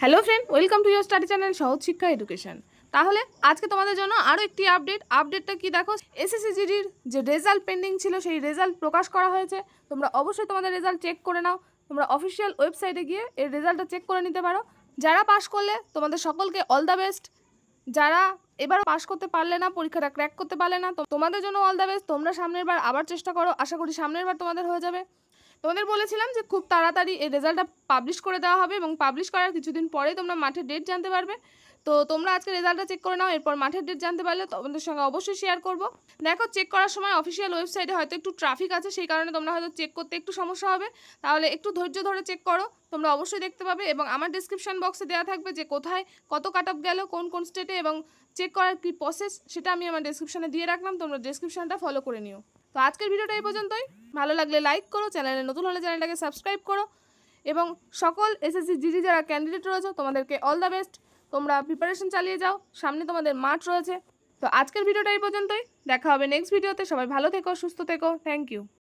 Hello friend, welcome to your study channel সহজ শিক্ষা education. তাহলে আজকে তোমাদের জন্য আরও একটি আপডেটটা কি দেখো, এসএসসি জিডির যে রেজাল্ট পেন্ডিং ছিল সেই রেজাল্ট প্রকাশ করা হয়েছে। তোমরা অবশ্যই তোমাদের রেজাল্ট চেক করে নাও। তোমরা অফিসিয়াল ওয়েবসাইটে গিয়ে এর রেজাল্টটা চেক করে নিতে পারো। যারা পাস করলে তোমাদের সকলকে অল দ্য বেস্ট। যারা এবারও পাস করতে পারলে না, পরীক্ষাটা ক্র্যাক করতে পারলে না, তো তোমাদের জন্য অল দ্য বেস্ট। তোমরা সামনের বার আবার চেষ্টা করো, আশা করি সামনের বার তোমাদের হয়ে যাবে। তোমাদের বলেছিলাম যে খুব তাড়াতাড়ি এই রেজাল্টটা পাবলিশ করে দেওয়া হবে এবং পাবলিশ করার কিছুদিন পরেই তোমরা মাঠের ডেট জানতে পারবে। তো তোমরা আজকে রেজাল্টটা চেক করে নাও, এরপর মাঠের ডেট জানতে পারলে তোমাদের সঙ্গে অবশ্যই শেয়ার করব। দেখো, চেক করার সময় অফিসিয়াল ওয়েবসাইটে হয়তো একটু ট্রাফিক আছে, সেই কারণে তোমরা হয়তো চেক করতে একটু সমস্যা হবে। তাহলে একটু ধৈর্য ধরে চেক করো, তোমরা অবশ্যই দেখতে পাবে। এবং আমার ডিসক্রিপশন বক্সে দেওয়া থাকবে যে কোথায় কত কাট অফ গেল, কোন কোন স্টেটে, এবং চেক করার কী প্রসেস, সেটা আমি আমার ডিসক্রিপশনে দিয়ে রাখলাম। তোমরা ডিসক্রিপশনটা ফলো করে নিও। তো আজকের ভিডিওটা এই পর্যন্তই। ভালো লাগলে লাইক করো, চ্যানেলে নতুন হলে চ্যানেলটাকে সাবস্ক্রাইব করো, এবং সকল এসএসসি জিডি যারা ক্যান্ডিডেট রয়েছে তোমাদেরকে অল দ্য বেস্ট। তোমরা প্রিপারেশন চালিয়ে যাও, সামনে তোমাদের মাঠ রয়েছে। তো আজকের ভিডিওটা এই পর্যন্তই, দেখা হবে নেক্সট ভিডিওতে। সবাই ভালো থেকো, সুস্থ থেকো। Thank you.